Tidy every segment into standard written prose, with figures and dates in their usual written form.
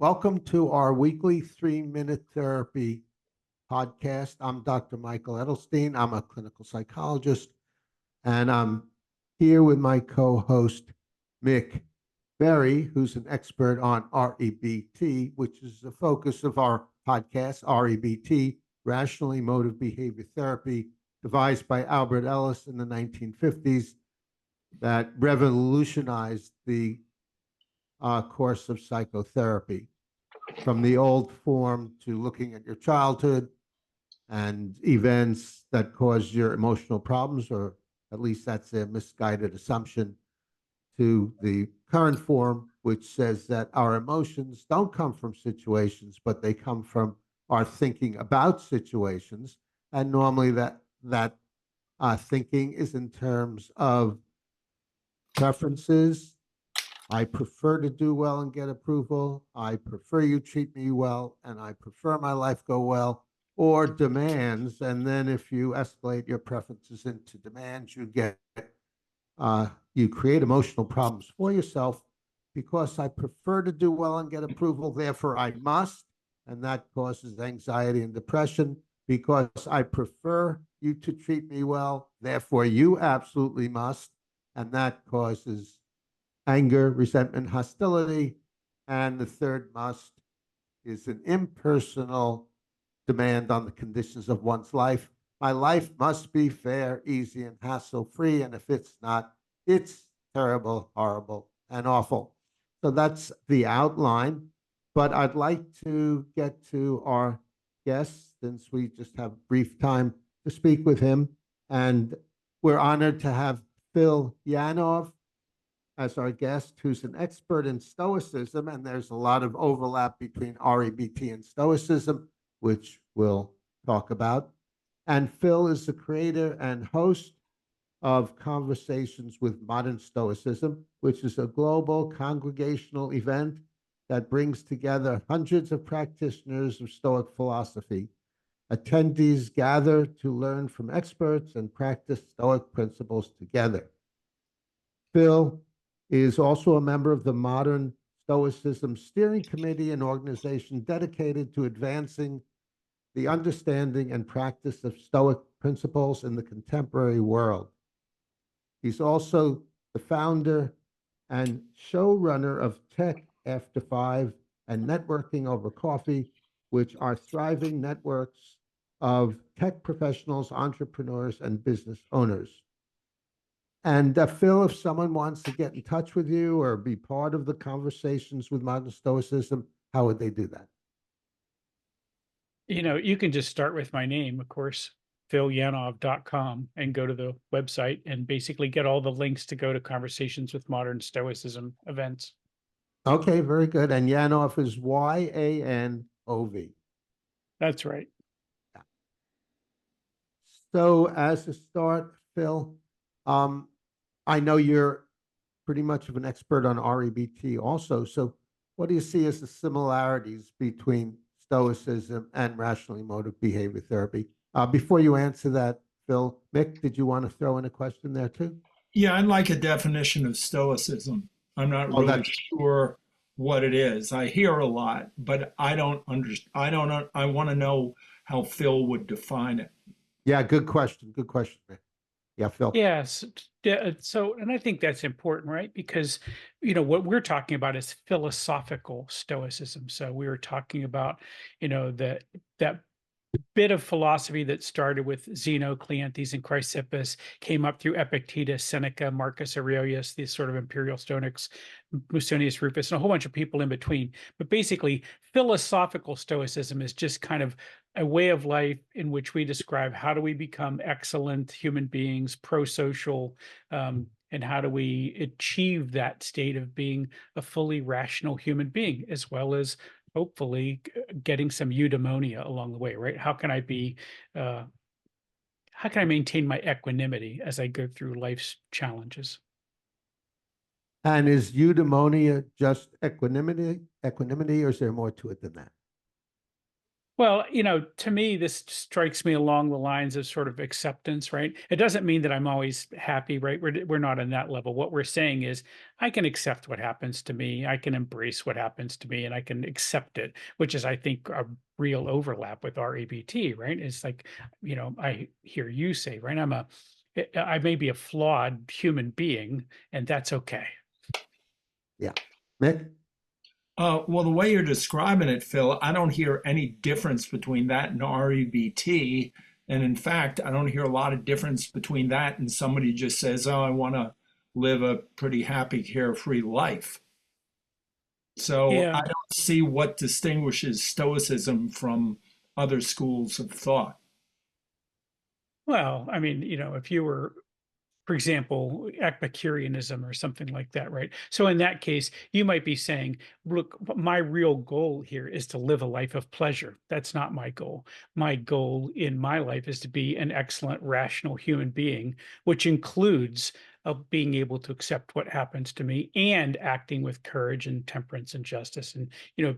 Welcome to our weekly 3-minute therapy podcast. I'm Dr. Michael Edelstein. I'm a clinical psychologist, and I'm here with my co-host, Mick Berry, who's an expert on REBT, which is the focus of our podcast, REBT, Rational Emotive Behavior Therapy, devised by Albert Ellis in the 1950s, that revolutionized the course of psychotherapy, from the old form to looking at your childhood and events that caused your emotional problems, or at least that's a misguided assumption, to the current form, which says that our emotions don't come from situations, but they come from our thinking about situations. And normally that thinking is in terms of preferences. I prefer to do well and get approval. I prefer you treat me well, and I prefer my life go well, or demands. And then if you escalate your preferences into demands, you create emotional problems for yourself, because I prefer to do well and get approval, therefore I must, and that causes anxiety and depression. Because I prefer you to treat me well, therefore you absolutely must, and that causes anger, resentment, hostility. And the third must is an impersonal demand on the conditions of one's life. My life must be fair, easy, and hassle-free, and if it's not, it's terrible, horrible, and awful. So that's the outline, but I'd like to get to our guest, since we just have brief time to speak with him, and we're honored to have Phil Yanov as our guest, who's an expert in Stoicism, and there's a lot of overlap between REBT and Stoicism, which we'll talk about. And Phil is the creator and host of Conversations with Modern Stoicism, which is a global congregational event that brings together hundreds of practitioners of Stoic philosophy. Attendees gather to learn from experts and practice Stoic principles together. Phil is also a member of the Modern Stoicism Steering Committee, an organization dedicated to advancing the understanding and practice of Stoic principles in the contemporary world. He's also the founder and showrunner of Tech After 5 and Networking Over Coffee, which are thriving networks of tech professionals, entrepreneurs, and business owners. And Phil, if someone wants to get in touch with you or be part of the Conversations with Modern Stoicism, how would they do that? You can just start with my name, of course, philyanov.com, and go to the website and basically get all the links to go to Conversations with Modern Stoicism events. Okay, very good. And Yanov is Yanov. That's right. Yeah. So as a start, Phil, I know you're pretty much of an expert on REBT also. So what do you see as the similarities between Stoicism and rational emotive behavior therapy? Before you answer that, Phil, Mick, did you want to throw in a question there too? Yeah, I'd like a definition of Stoicism. I'm not really sure what it is. I hear a lot, but I don't understand. I want to know how Phil would define it. Yeah, good question. Good question, Mick. Yeah, Phil. Yes. So, and I think that's important, right? Because, what we're talking about is philosophical Stoicism. So we were talking about, that bit of philosophy that started with Zeno, Cleanthes, and Chrysippus, came up through Epictetus, Seneca, Marcus Aurelius, these sort of imperial Stoics, Musonius Rufus, and a whole bunch of people in between. But basically, philosophical Stoicism is just kind of a way of life in which we describe how do we become excellent human beings, pro-social, and how do we achieve that state of being a fully rational human being, as well as hopefully getting some eudaimonia along the way, right? How can I maintain my equanimity as I go through life's challenges? And is eudaimonia just equanimity, or is there more to it than that? Well, to me, this strikes me along the lines of sort of acceptance, right? It doesn't mean that I'm always happy, right? We're not on that level. What we're saying is I can accept what happens to me. I can embrace what happens to me and I can accept it, which is, I think, a real overlap with REBT, right? It's like, I hear you say, right? I may be a flawed human being, and that's okay. Yeah. Mick? Well, the way you're describing it, Phil, I don't hear any difference between that and REBT. And in fact, I don't hear a lot of difference between that and somebody just says, oh, I want to live a pretty happy, carefree life. So Yeah. I don't see what distinguishes Stoicism from other schools of thought. Well, I mean, if you were, for example, Epicureanism or something like that, right? So in that case, you might be saying, look, my real goal here is to live a life of pleasure. That's not my goal. My goal in my life is to be an excellent, rational human being, which includes being able to accept what happens to me and acting with courage and temperance and justice and,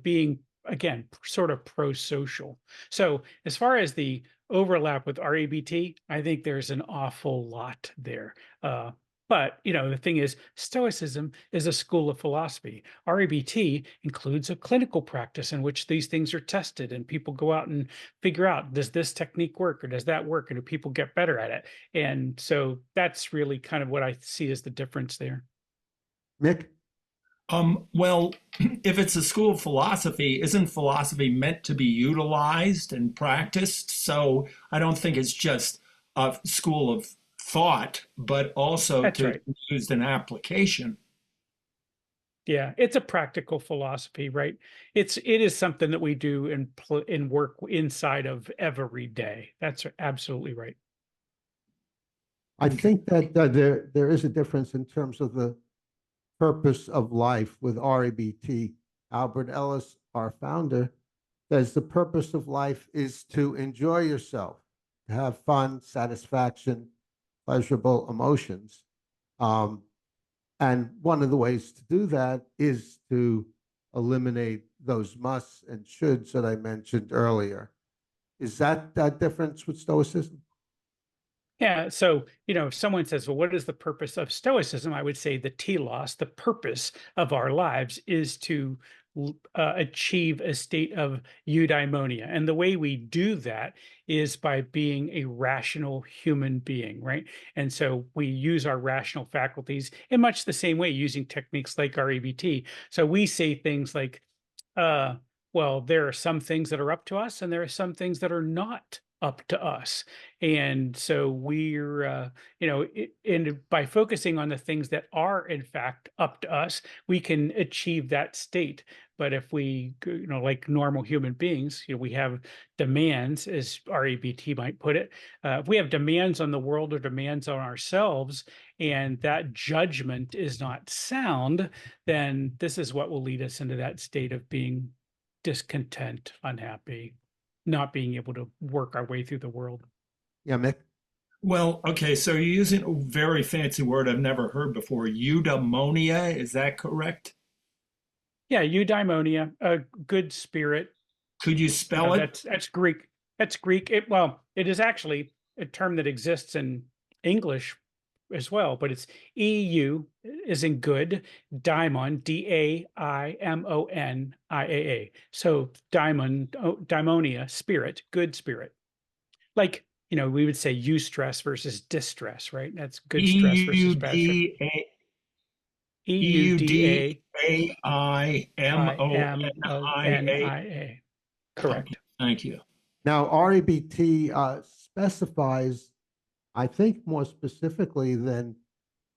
being, again, sort of pro-social. So as far as the overlap with REBT, I think there's an awful lot there. But the thing is, Stoicism is a school of philosophy. REBT includes a clinical practice in which these things are tested, and people go out and figure out, does this technique work or does that work, and do people get better at it? And so that's really kind of what I see as the difference there. Mick? Well, if it's a school of philosophy, isn't philosophy meant to be utilized and practiced? So I don't think it's just a school of thought, but also That's to right. be used in application. Yeah, it's a practical philosophy, right? It is something that we do in work inside of every day. That's absolutely right. I think that there is a difference in terms of the purpose of life with REBT. Albert Ellis, our founder, says the purpose of life is to enjoy yourself, to have fun, satisfaction, pleasurable emotions. Um, and one of the ways to do that is to eliminate those musts and shoulds that I mentioned earlier. Is that difference with Stoicism? Yeah. So, if someone says, well, what is the purpose of Stoicism? I would say the telos, the purpose of our lives is to achieve a state of eudaimonia. And the way we do that is by being a rational human being, right? And so we use our rational faculties in much the same way, using techniques like REBT. So we say things like, uh, well, there are some things that are up to us, and there are some things that are not up to us. And so we're, and by focusing on the things that are in fact up to us, we can achieve that state. But if we, like normal human beings, we have demands, as REBT might put it. If we have demands on the world or demands on ourselves, and that judgment is not sound, then this is what will lead us into that state of being discontent, unhappy, not being able to work our way through the world. Yeah, Mick? Well, okay, so you're using a very fancy word I've never heard before, eudaimonia, is that correct? Yeah, eudaimonia, a good spirit. Could you spell it? That's Greek. That's Greek. It is actually a term that exists in English as well, but it's EU is in good, daimon, DAIMONIAA. So daimonia, spirit, good spirit. Like, we would say eustress versus distress, right? That's good stress versus bad stress. E-U-D-A, EUDAIMONIA. E-U-D-A-I-M-O-N-I-A. Correct. Thank you. Now, REBT specifies, I think more specifically than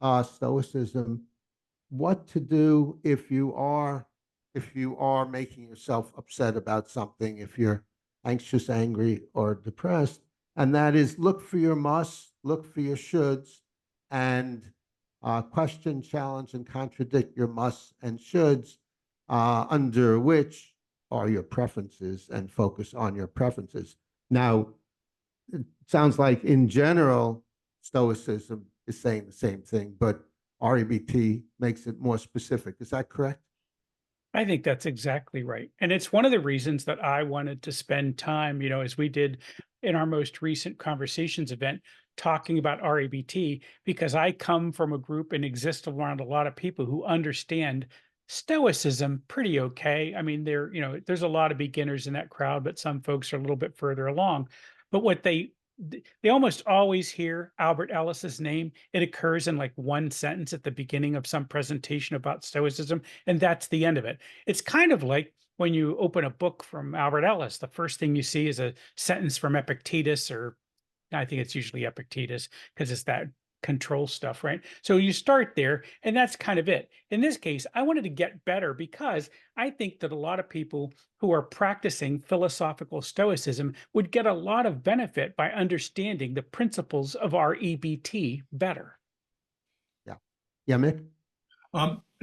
Stoicism, what to do if you are making yourself upset about something, if you're anxious, angry, or depressed, and that is look for your musts, look for your shoulds, and question, challenge, and contradict your musts and shoulds, under which are your preferences, and focus on your preferences. Now, it sounds like in general, Stoicism is saying the same thing, but REBT makes it more specific. Is that correct? I think that's exactly right. And it's one of the reasons that I wanted to spend time, as we did in our most recent conversations event, talking about REBT, because I come from a group and exist around a lot of people who understand Stoicism pretty okay. I mean, there's a lot of beginners in that crowd, but some folks are a little bit further along. But what they almost always hear Albert Ellis's name. It occurs in like one sentence at the beginning of some presentation about Stoicism, and that's the end of it. It's kind of like when you open a book from Albert Ellis, the first thing you see is a sentence from Epictetus, or I think it's usually Epictetus because it's that control stuff, right? So you start there, and that's kind of it. In this case, I wanted to get better because I think that a lot of people who are practicing philosophical stoicism would get a lot of benefit by understanding the principles of our EBT better. Yeah. Yeah, Mick?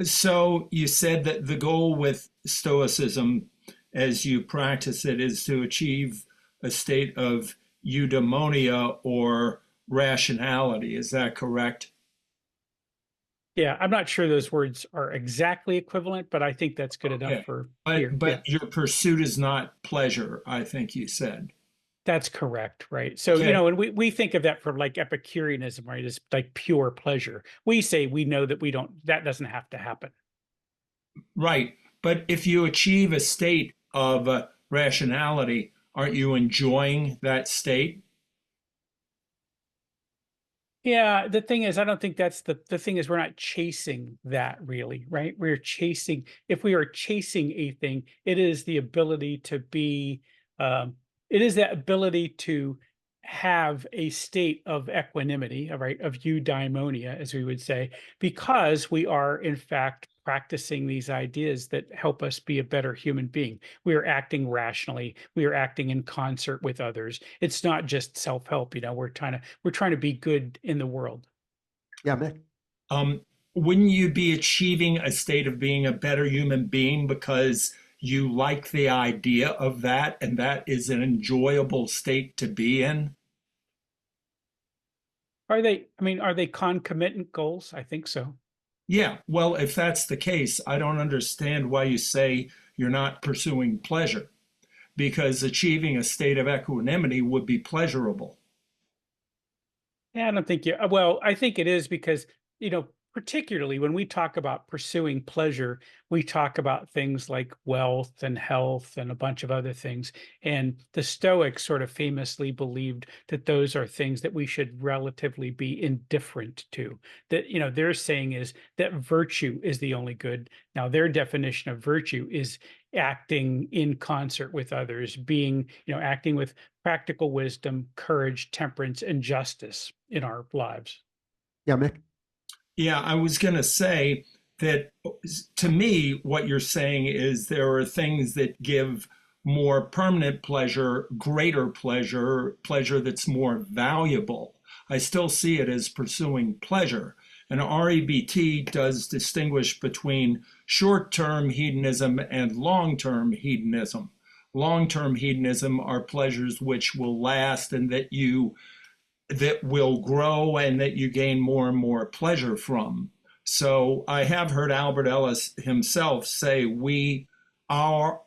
So you said that the goal with Stoicism, as you practice it, is to achieve a state of eudaimonia or rationality. Is that correct? Yeah, I'm not sure those words are exactly equivalent, but I think that's good enough for here. But your pursuit is not pleasure, I think you said. That's correct, right? So, Okay. and we think of that from like Epicureanism, right? As like pure pleasure. We say we know that that doesn't have to happen. Right. But if you achieve a state of rationality, aren't you enjoying that state? Yeah, the thing is, I don't think that's the thing is we're not chasing that really, right? If we are chasing a thing, it is the ability to be, it is that ability to have a state of equanimity, right? Of eudaimonia, as we would say, because we are in fact practicing these ideas that help us be a better human being. We are acting rationally. We are acting in concert with others. It's not just self-help, we're trying to be good in the world. Yeah, Mick? Um, wouldn't you be achieving a state of being a better human being because you like the idea of that and that is an enjoyable state to be in? Are they concomitant goals? I think so. Yeah, well, if that's the case, I don't understand why you say you're not pursuing pleasure, because achieving a state of equanimity would be pleasurable. Yeah, I don't think you, well, I think it is because, particularly when we talk about pursuing pleasure, we talk about things like wealth and health and a bunch of other things. And the Stoics sort of famously believed that those are things that we should relatively be indifferent to. That, their saying is that virtue is the only good. Now, their definition of virtue is acting in concert with others, acting with practical wisdom, courage, temperance, and justice in our lives. Yeah, Mick? Yeah, I was going to say that to me, what you're saying is there are things that give more permanent pleasure, greater pleasure, pleasure that's more valuable. I still see it as pursuing pleasure. And REBT does distinguish between short-term hedonism and long-term hedonism. Long-term hedonism are pleasures which will last and that will grow and that you gain more and more pleasure from. So I have heard Albert Ellis himself say we are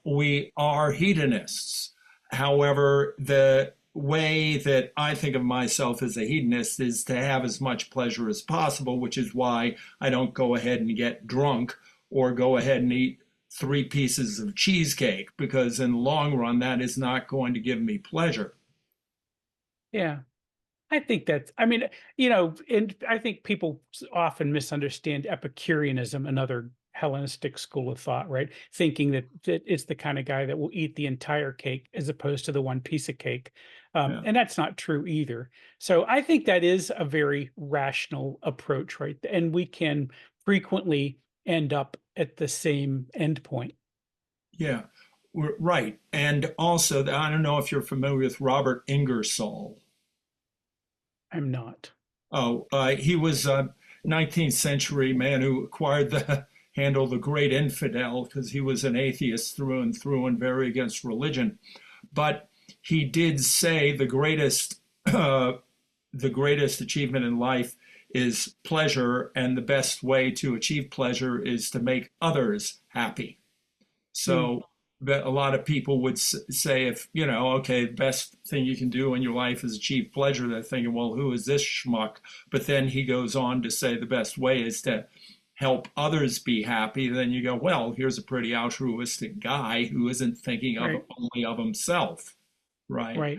hedonists. However, the way that I think of myself as a hedonist is to have as much pleasure as possible, which is why I don't go ahead and get drunk or go ahead and eat 3 pieces of cheesecake, because in the long run, that is not going to give me pleasure. Yeah. I think that's, and I think people often misunderstand Epicureanism, another Hellenistic school of thought, right? Thinking that it's the kind of guy that will eat the entire cake as opposed to the one piece of cake. Yeah. And that's not true either. So I think that is a very rational approach, right? And we can frequently end up at the same endpoint. Yeah, right. And also, I don't know if you're familiar with Robert Ingersoll. I'm not. Oh, he was a 19th century man who acquired the handle the great infidel because he was an atheist through and very against religion. But he did say the greatest achievement in life is pleasure, and the best way to achieve pleasure is to make others happy. So that a lot of people would say, if, okay, the best thing you can do in your life is achieve pleasure, they're thinking, well, who is this schmuck? But then he goes on to say the best way is to help others be happy. Then you go, well, here's a pretty altruistic guy who isn't thinking of only of himself, right? Right.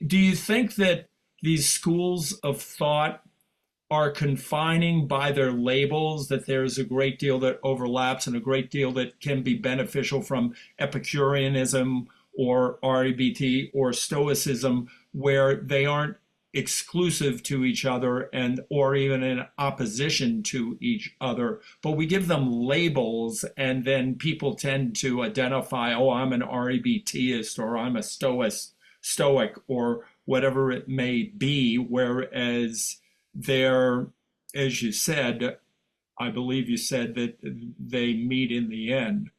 Do you think that these schools of thought are confining by their labels, that there's a great deal that overlaps and a great deal that can be beneficial from Epicureanism or REBT or Stoicism, where they aren't exclusive to each other and or even in opposition to each other, but we give them labels, and then people tend to identify, oh, I'm an REBTist or I'm a Stoic or whatever it may be, whereas they're, as you said, I believe you said that they meet in the end.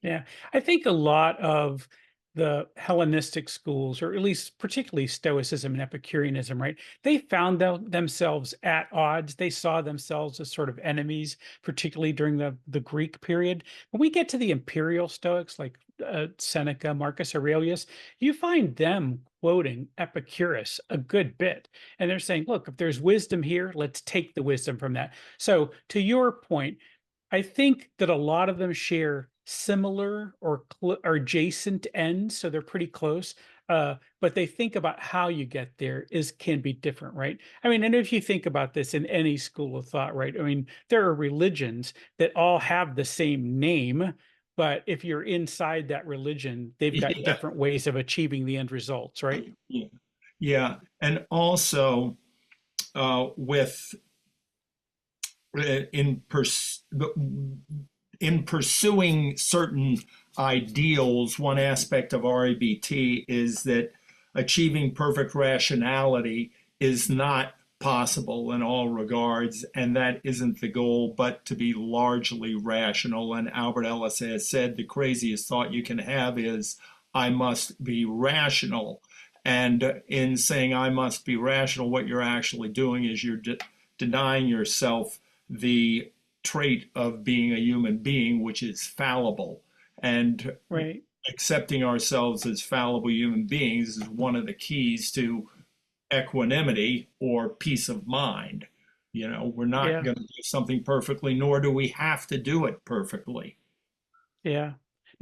Yeah, I think a lot of the Hellenistic schools, or at least particularly Stoicism and Epicureanism, right? They found themselves at odds. They saw themselves as sort of enemies, particularly during the Greek period. When we get to the imperial Stoics, like Seneca, Marcus Aurelius, you find them quoting Epicurus a good bit. And they're saying, look, if there's wisdom here, let's take the wisdom from that. So to your point, I think that a lot of them share similar or adjacent ends, so they're pretty close. But they think about how you get there can be different, right? I mean, and if you think about this in any school of thought, right? I mean, there are religions that all have the same name, but if you're inside that religion, they've got different ways of achieving the end results, right? Yeah. And also with in pursuing certain ideals, one aspect of REBT is that achieving perfect rationality is not possible in all regards, and that isn't the goal, but to be largely rational. And Albert Ellis has said the craziest thought you can have is, I must be rational. And in saying I must be rational, what you're actually doing is you're denying yourself the trait of being a human being, which is fallible. And accepting ourselves as fallible human beings is one of the keys to equanimity or peace of mind. We're not going to do something perfectly, nor do we have to do it perfectly. Yeah.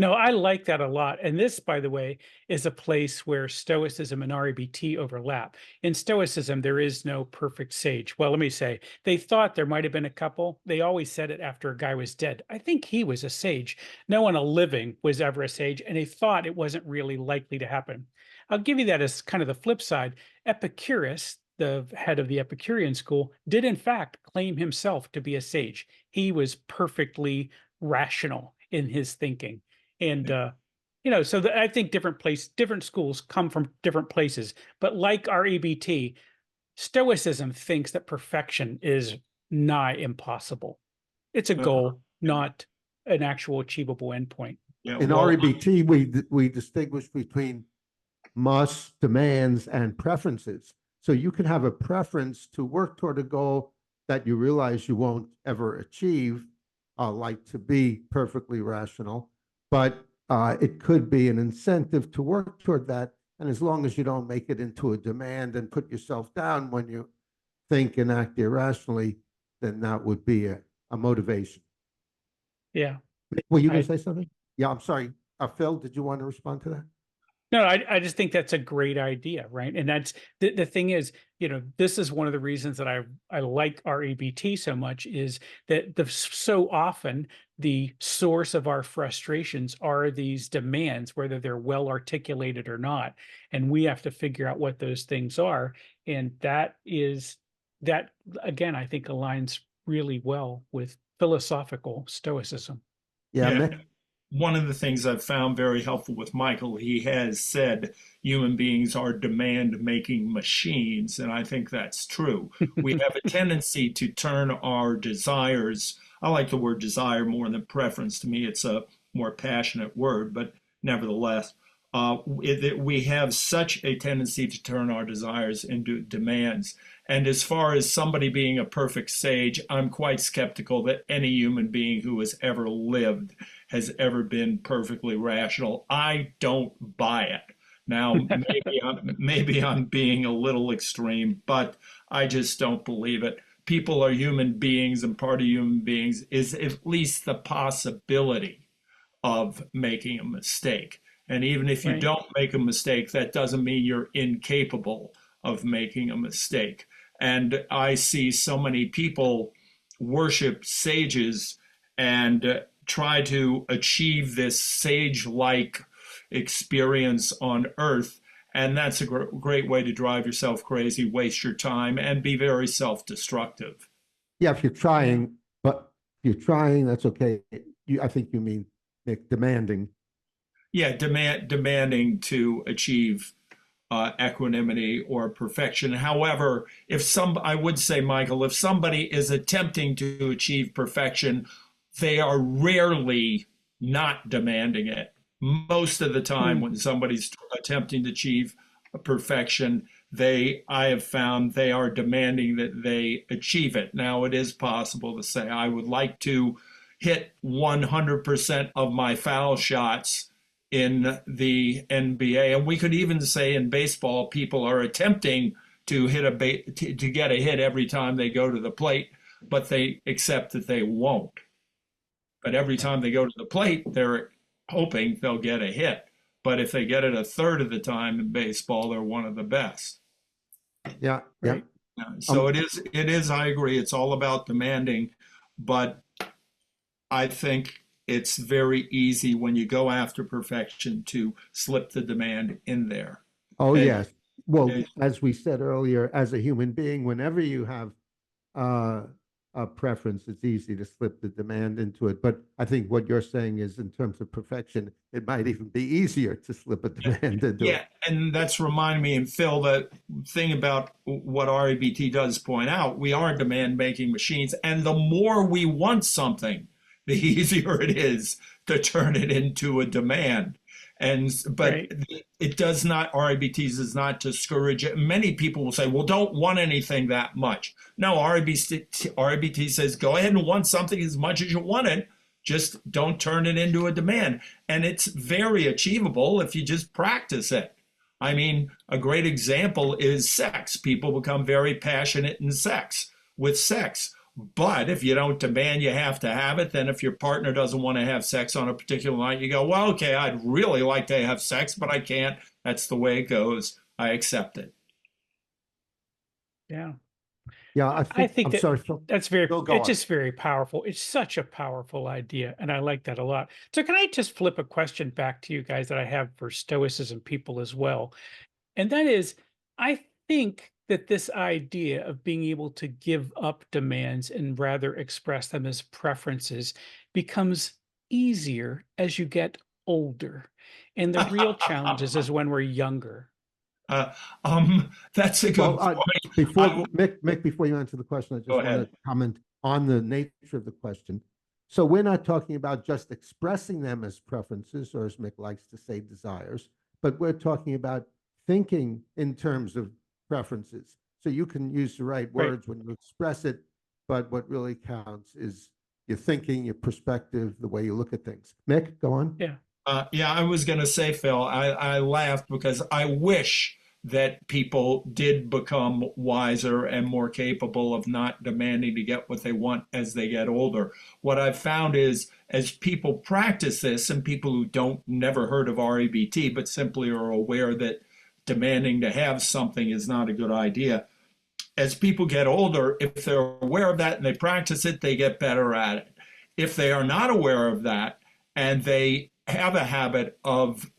No, I like that a lot. And this, by the way, is a place where Stoicism and REBT overlap. In Stoicism, there is no perfect sage. Well, let me say, they thought there might have been a couple. They always said it after a guy was dead. I think he was a sage. No one living was ever a sage, and they thought it wasn't really likely to happen. I'll give you that as kind of the flip side. Epicurus, the head of the Epicurean school, did in fact claim himself to be a sage. He was perfectly rational in his thinking. And so I think different schools come from different places. But like our EBT, Stoicism thinks that perfection is nigh impossible. It's a goal, not an actual achievable endpoint. In REBT, we distinguish between musts, demands, and preferences. So you can have a preference to work toward a goal that you realize you won't ever achieve, like to be perfectly rational, but it could be an incentive to work toward that. And as long as you don't make it into a demand and put yourself down when you think and act irrationally, then that would be a motivation. Yeah. Were you going to say something? Yeah, I'm sorry. Phil, did you want to respond to that? No, I just think that's a great idea, right? And that's the thing is, this is one of the reasons that I like REBT so much, is that so often the source of our frustrations are these demands, whether they're well articulated or not, and we have to figure out what those things are. And that again, I think aligns really well with philosophical Stoicism. Yeah. One of the things I've found very helpful with Michael, he has said human beings are demand-making machines, and I think that's true. We have a tendency to turn our desires, I like the word desire more than preference. To me, it's a more passionate word, but nevertheless, we have such a tendency to turn our desires into demands. And as far as somebody being a perfect sage, I'm quite skeptical that any human being who has ever lived has ever been perfectly rational. I don't buy it. Now, maybe I'm being a little extreme, but I just don't believe it. People are human beings, and part of human beings is at least the possibility of making a mistake. And even if you Right. don't make a mistake, that doesn't mean you're incapable of making a mistake. And I see so many people worship sages and try to achieve this sage-like experience on earth. And that's a great way to drive yourself crazy, waste your time, and be very self-destructive. Yeah, if you're trying, but if you're trying, that's okay. I think you mean Nick, demanding. Yeah, demanding to achieve equanimity or perfection. However, I would say, Michael, if somebody is attempting to achieve perfection, they are rarely not demanding it. Most of the time, when somebody's attempting to achieve perfection, I have found they are demanding that they achieve it. Now, it is possible to say, I would like to hit 100% of my foul shots in the NBA. And we could even say in baseball, people are attempting to to get a hit every time they go to the plate, but they accept that they won't. But every time they go to the plate, they're hoping they'll get a hit. But if they get it a third of the time in baseball, they're one of the best. Yeah, Right. Yeah. So it is, I agree, it's all about demanding, but I think it's very easy when you go after perfection to slip the demand in there. Oh, And- yes. Well, and- as we said earlier, as a human being, whenever you have a preference, it's easy to slip the demand into it. But I think what you're saying is, in terms of perfection, it might even be easier to slip a demand into Yeah, it. and that's reminding me, and Phil, the thing about what REBT does point out, we are demand-making machines, and the more we want something, the easier it is to turn it into a demand. But Right. it does not, REBT does not discourage it. Many people will say, well, don't want anything that much. No, REBT says, go ahead and want something as much as you want it. Just don't turn it into a demand. And it's very achievable if you just practice it. I mean, a great example is sex. People become very passionate with sex. But if you don't demand you have to have it, then if your partner doesn't want to have sex on a particular night, you go, well, okay, I'd really like to have sex, but I can't. That's the way it goes. I accept it. Yeah. Yeah, I think I'm that sorry, Phil. that's Go it's on. just very powerful. It's such a powerful idea, and I like that a lot. So can I just flip a question back to you guys that I have for Stoicism people as well? And that is, I think that this idea of being able to give up demands and rather express them as preferences becomes easier as you get older. And the real challenges is when we're younger. Uh, that's a good Well, point. before Mick, before you answer the question, I Go just want ahead. to comment on the nature of the question. So we're not talking about just expressing them as preferences, or as Mick likes to say, desires, but we're talking about thinking in terms of preferences. So you can use the right Right. words when you express it, but what really counts is your thinking, your perspective, the way you look at things. Mick, go on. Yeah. Yeah, I was going to say, Phil, I laughed because I wish that people did become wiser and more capable of not demanding to get what they want as they get older. What I've found is, as people practice this, and people who don't never heard of REBT but simply are aware that demanding to have something is not a good idea, as people get older, if they're aware of that and they practice it, they get better at it. If they are not aware of that and they have a habit of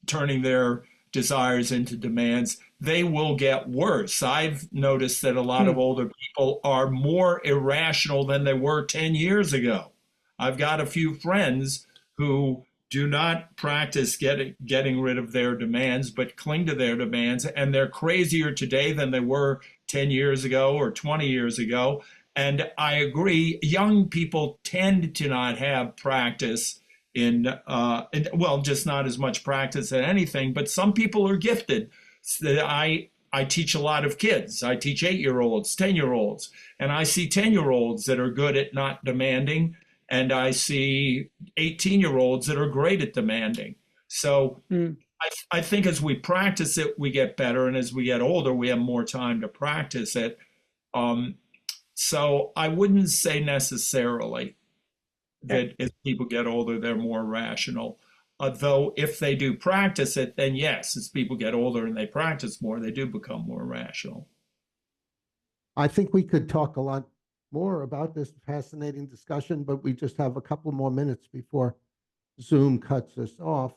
turning their desires into demands, they will get worse. I've noticed that a lot of older people are more irrational than they were 10 years ago. I've got a few friends who do not practice getting rid of their demands, but cling to their demands, and they're crazier today than they were 10 years ago or 20 years ago. And I agree, young people tend to not have practice well, just not as much practice at anything, but some people are gifted. I teach a lot of kids. I teach 8-year-olds, 10-year-olds, and I see 10-year-olds that are good at not demanding, and I see 18-year-olds that are great at demanding. So I think as we practice it, we get better. And as we get older, we have more time to practice it. So I wouldn't say necessarily that as people get older, they're more rational. Though if they do practice it, then yes, as people get older and they practice more, they do become more rational. I think we could talk a lot more about this fascinating discussion, but we just have a couple more minutes before Zoom cuts us off.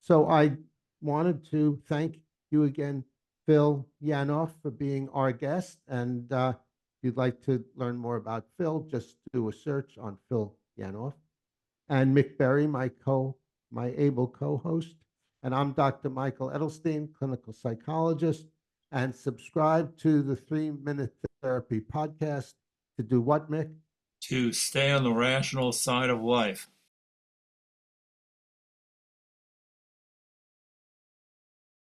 So I wanted to thank you again, Phil Yanoff, for being our guest. And if you'd like to learn more about Phil, just do a search on Phil Yanoff. And Mick Berry, my able co-host. And I'm Dr. Michael Edelstein, clinical psychologist. And subscribe to the 3-Minute Therapy podcast to do what, Mick? To stay on the rational side of life.